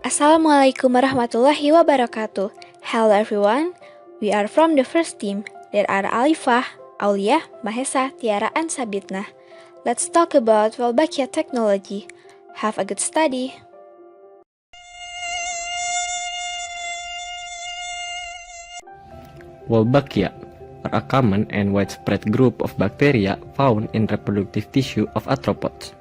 Assalamualaikum warahmatullahi wabarakatuh. Hello everyone, we are from the first team. There are Alifah, Aulia, Mahesa, Tiara, and Sabitna. Let's talk about Wolbachia technology. Have a good study. Wolbachia are a common and widespread group of bacteria found in reproductive tissue of arthropods.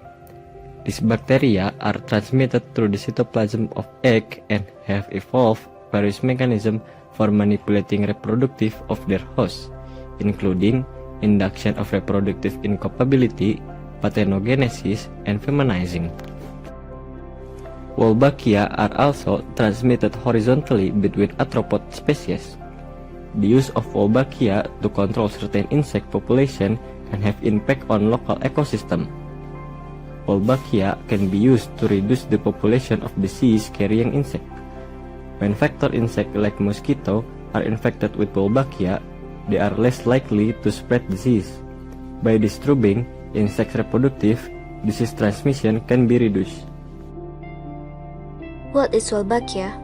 These bacteria are transmitted through the cytoplasm of egg and have evolved various mechanisms for manipulating reproductive of their hosts, including induction of reproductive incapability, parthenogenesis, and feminizing. Wolbachia are also transmitted horizontally between arthropod species. The use of Wolbachia to control certain insect population can have impact on local ecosystem. Wolbachia can be used to reduce the population of disease-carrying insect. When vector insects like mosquito are infected with Wolbachia, they are less likely to spread disease. By disturbing insect reproductive, disease transmission can be reduced. What is Wolbachia?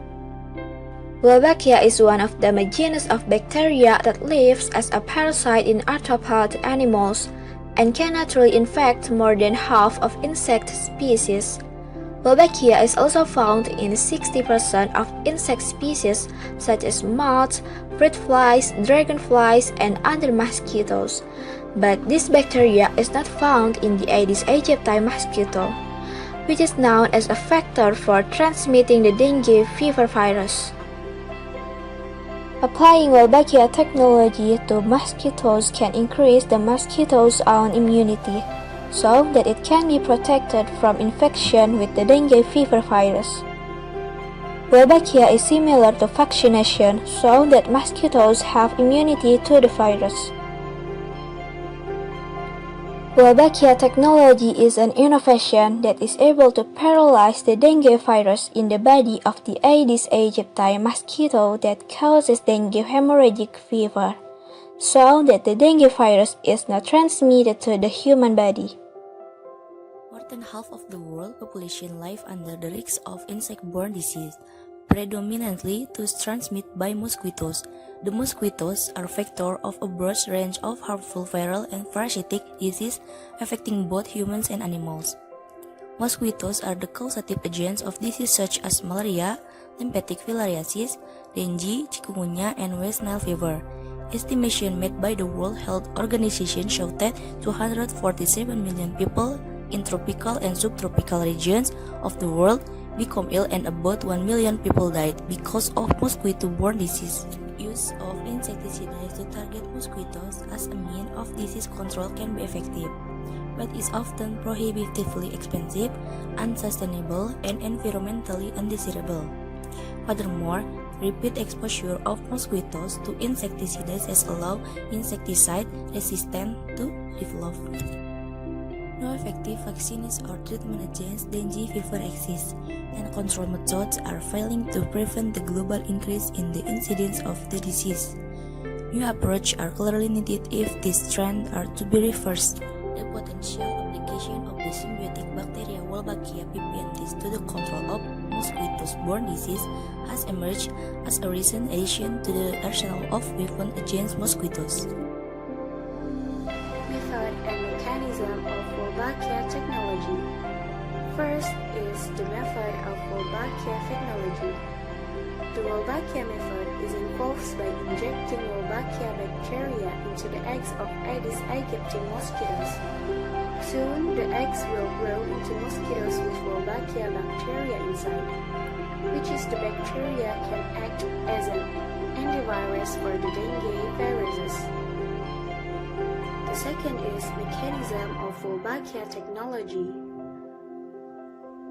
Wolbachia is one of the genus of bacteria that lives as a parasite in arthropod animals and can naturally infect more than half of insect species. Wolbachia is also found in 60% of insect species such as moths, fruit flies, dragonflies, and other mosquitoes. But this bacteria is not found in the Aedes aegypti mosquito, which is known as a factor for transmitting the dengue fever virus. Applying Wolbachia technology to mosquitoes can increase the mosquito's own immunity, so that it can be protected from infection with the dengue fever virus. Wolbachia is similar to vaccination, so that mosquitoes have immunity to the virus. Wolbachia technology is an innovation that is able to paralyze the dengue virus in the body of the Aedes aegypti mosquito that causes dengue hemorrhagic fever, so that the dengue virus is not transmitted to the human body. More than half of the world population live under the risk of insect-borne disease, predominantly transmitted by mosquitoes. The mosquitoes are vector of a broad range of harmful viral and parasitic diseases affecting both humans and animals. Mosquitoes are the causative agents of diseases such as malaria, lymphatic filariasis, dengue, chikungunya, and West Nile fever. Estimation made by the World Health Organization show that 247 million people in tropical and subtropical regions of the world become ill and about 1 million people died because of mosquito-borne disease. Use of insecticides to target mosquitoes as a means of disease control can be effective, but is often prohibitively expensive, unsustainable, and environmentally undesirable. Furthermore, repeat exposure of mosquitoes to insecticides has allowed insecticide resistance to develop. No effective vaccines or treatment against dengue fever exist, and control methods are failing to prevent the global increase in the incidence of the disease. New approaches are clearly needed if these trends are to be reversed. The potential application of the symbiotic bacteria Wolbachia pipientis to the control of mosquito-borne disease has emerged as a recent addition to the arsenal of weapons against mosquitoes. Method and mechanism of Wolbachia technology. First is the method of Wolbachia technology. The Wolbachia method is involved by injecting Wolbachia bacteria into the eggs of Aedes aegypti mosquitoes. Soon, the eggs will grow into mosquitoes with Wolbachia bacteria inside, which is the bacteria can act as an antivirus for the dengue viruses. The second is mechanism of Wolbachia technology.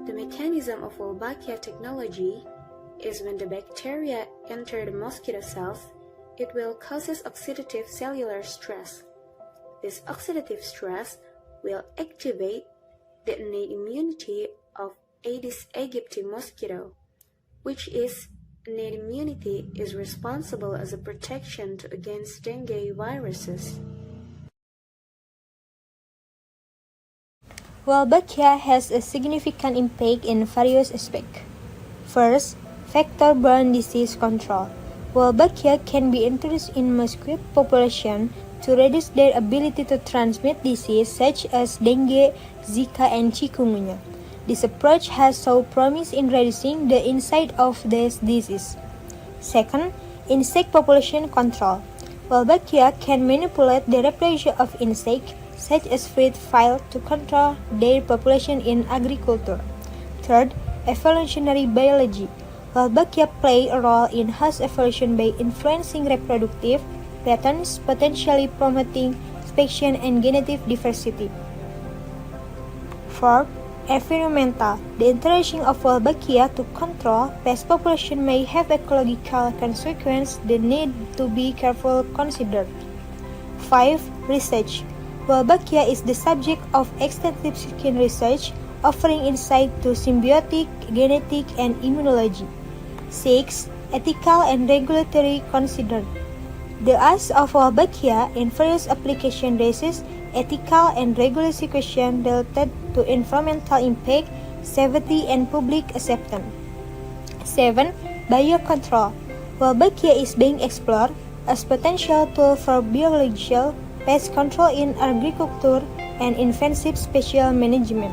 The mechanism of Wolbachia technology is when the bacteria enter the mosquito cells, it will causes oxidative cellular stress. This oxidative stress will activate the innate immunity of Aedes aegypti mosquito, which is innate immunity is responsible as a protection against dengue viruses. Wolbachia has a significant impact in various aspects. First, vector-borne disease control. Wolbachia can be introduced in mosquito population to reduce their ability to transmit disease such as dengue, Zika, and chikungunya. This approach has shown promise in reducing the incidence of this disease. Second, insect population control. Wolbachia can manipulate the reproduction of insects such as fruit fly to control their population in agriculture. Third, evolutionary biology. Wolbachia play a role in host evolution by influencing reproductive patterns, potentially promoting species and genetic diversity. Fourth, environmental. The introduction of Wolbachia to control pest population may have ecological consequences that need to be carefully considered. 5. Research. Wolbachia is the subject of extensive skin research, offering insight to symbiotic, genetic, and immunology. 6. Ethical and regulatory considered. The use of Wolbachia in various applications raises ethical and regulatory questions related to environmental impact, safety, and public acceptance. 7. Biocontrol. Wolbachia is being explored as potential tool for biological pest control in agriculture and invasive species management.